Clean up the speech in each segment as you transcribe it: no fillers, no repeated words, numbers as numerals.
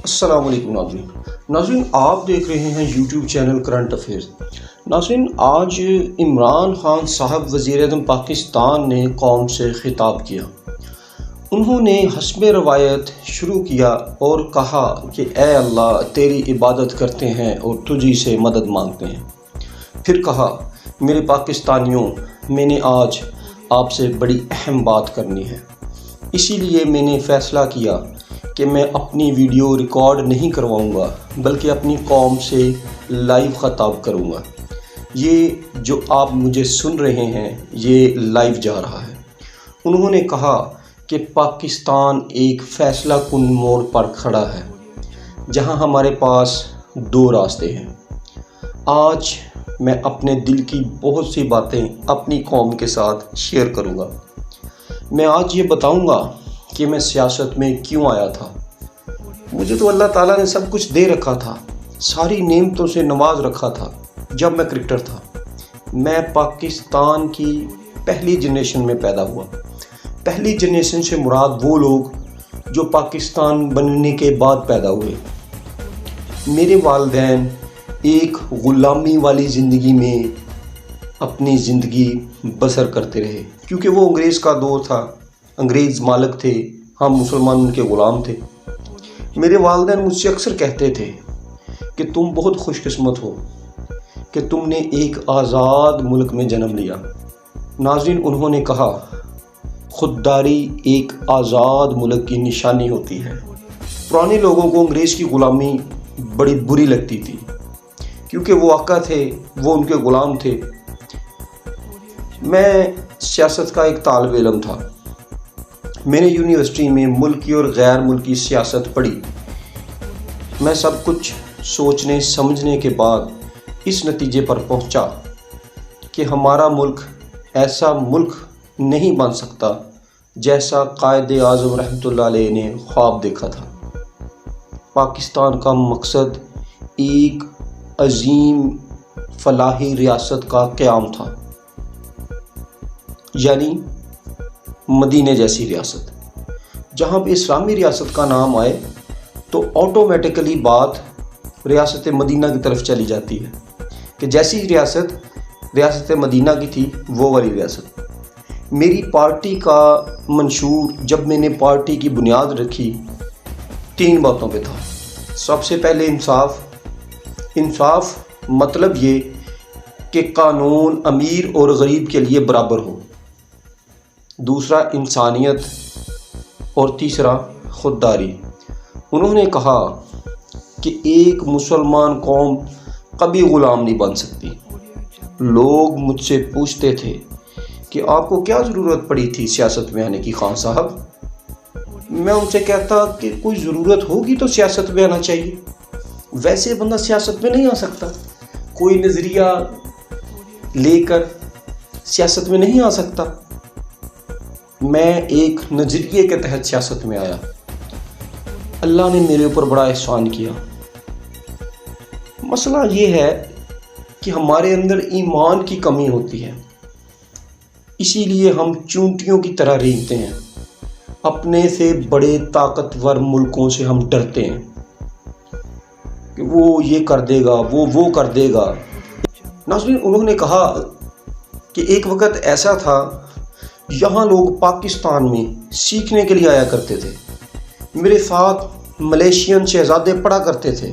السلام علیکم ناظرین آپ دیکھ رہے ہیں یوٹیوب چینل کرنٹ افیئرز۔ ناظرین آج عمران خان صاحب وزیر اعظم پاکستان نے قوم سے خطاب کیا۔ انہوں نے حسب روایت شروع کیا اور کہا کہ اے اللہ تیری عبادت کرتے ہیں اور تجھی سے مدد مانگتے ہیں۔ پھر کہا میرے پاکستانیوں، میں نے آج آپ سے بڑی اہم بات کرنی ہے، اسی لیے میں نے فیصلہ کیا کہ میں اپنی ویڈیو ریکارڈ نہیں کرواؤں گا بلکہ اپنی قوم سے لائیو خطاب کروں گا۔ یہ جو آپ مجھے سن رہے ہیں یہ لائیو جا رہا ہے۔ انہوں نے کہا کہ پاکستان ایک فیصلہ کن موڑ پر کھڑا ہے جہاں ہمارے پاس دو راستے ہیں۔ آج میں اپنے دل کی بہت سی باتیں اپنی قوم کے ساتھ شیئر کروں گا۔ میں آج یہ بتاؤں گا کہ میں سیاست میں کیوں آیا تھا۔ مجھے تو اللہ تعالیٰ نے سب کچھ دے رکھا تھا، ساری نعمتوں سے نواز رکھا تھا جب میں کرکٹر تھا۔ میں پاکستان کی پہلی جنریشن میں پیدا ہوا۔ پہلی جنریشن سے مراد وہ لوگ جو پاکستان بننے کے بعد پیدا ہوئے۔ میرے والدین ایک غلامی والی زندگی میں اپنی زندگی بسر کرتے رہے، کیونکہ وہ انگریز کا دور تھا، انگریز مالک تھے، ہم مسلمان ان کے غلام تھے۔ میرے والدین مجھ سے اکثر کہتے تھے کہ تم بہت خوش قسمت ہو کہ تم نے ایک آزاد ملک میں جنم لیا۔ ناظرین انہوں نے کہا خودداری ایک آزاد ملک کی نشانی ہوتی ہے۔ پرانے لوگوں کو انگریز کی غلامی بڑی بری لگتی تھی کیونکہ وہ آقا تھے، وہ ان کے غلام تھے۔ میں سیاست کا ایک طالب علم تھا۔ میں نے یونیورسٹی میں ملکی اور غیر ملکی سیاست پڑھی۔ میں سب کچھ سوچنے سمجھنے کے بعد اس نتیجے پر پہنچا کہ ہمارا ملک ایسا ملک نہیں بن سکتا جیسا قائد اعظم رحمۃ اللہ علیہ نے خواب دیکھا تھا۔ پاکستان کا مقصد ایک عظیم فلاحی ریاست کا قیام تھا، یعنی مدینہ جیسی ریاست۔ جہاں بھی اسلامی ریاست کا نام آئے تو آٹومیٹکلی بات ریاست مدینہ کی طرف چلی جاتی ہے کہ جیسی ریاست مدینہ کی تھی وہ والی ریاست۔ میری پارٹی کا منشور جب میں نے پارٹی کی بنیاد رکھی 3 باتوں پہ تھا۔ سب سے پہلے انصاف مطلب یہ کہ قانون امیر اور غریب کے لیے برابر ہو، دوسرا انسانیت، اور تیسرا خودداری۔ انہوں نے کہا کہ ایک مسلمان قوم کبھی غلام نہیں بن سکتی۔ لوگ مجھ سے پوچھتے تھے کہ آپ کو کیا ضرورت پڑی تھی سیاست میں آنے کی خان صاحب؟ میں ان سے کہتا کہ کوئی ضرورت ہوگی تو سیاست میں آنا چاہیے، ویسے بندہ سیاست میں نہیں آ سکتا، کوئی نظریہ لے کر سیاست میں نہیں آ سکتا۔ میں ایک نظریے کے تحت سیاست میں آیا۔ اللہ نے میرے اوپر بڑا احسان کیا۔ مسئلہ یہ ہے کہ ہمارے اندر ایمان کی کمی ہوتی ہے، اسی لیے ہم چونٹیوں کی طرح رینگتے ہیں۔ اپنے سے بڑے طاقتور ملکوں سے ہم ڈرتے ہیں کہ وہ یہ کر دے گا، وہ کر دے گا۔ ناظرین انہوں نے کہا کہ ایک وقت ایسا تھا یہاں لوگ پاکستان میں سیکھنے کے لیے آیا کرتے تھے۔ میرے ساتھ ملیشین شہزادے پڑھا کرتے تھے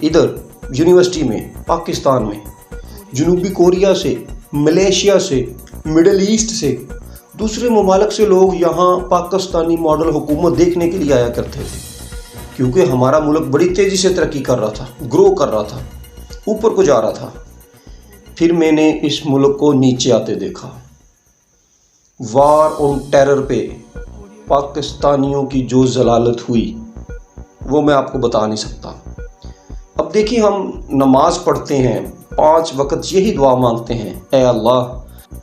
ادھر یونیورسٹی میں، پاکستان میں، جنوبی کوریا سے، ملیشیا سے، مڈل ایسٹ سے، دوسرے ممالک سے لوگ یہاں پاکستانی ماڈل حکومت دیکھنے کے لیے آیا کرتے تھے کیونکہ ہمارا ملک بڑی تیزی سے ترقی کر رہا تھا، گرو کر رہا تھا، اوپر کو جا رہا تھا۔ پھر میں نے اس ملک کو نیچے آتے دیکھا۔ وار آن ٹیرر پہ پاکستانیوں کی جو ضلالت ہوئی وہ میں آپ کو بتا نہیں سکتا۔ اب دیکھیں ہم نماز پڑھتے ہیں، 5 وقت یہی دعا مانگتے ہیں، اے اللہ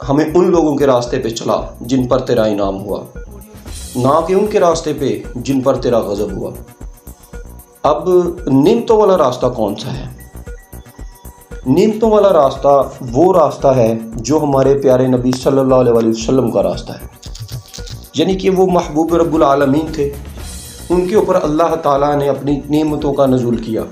ہمیں ان لوگوں کے راستے پہ چلا جن پر تیرا انعام ہوا، نہ کہ ان کے راستے پہ جن پر تیرا غضب ہوا۔ اب نعمتوں والا راستہ کون سا ہے؟ نعمتوں والا راستہ وہ راستہ ہے جو ہمارے پیارے نبی صلی اللہ علیہ وسلم کا راستہ ہے، یعنی کہ وہ محبوب رب العالمین تھے، ان کے اوپر اللہ تعالیٰ نے اپنی نعمتوں کا نزول کیا۔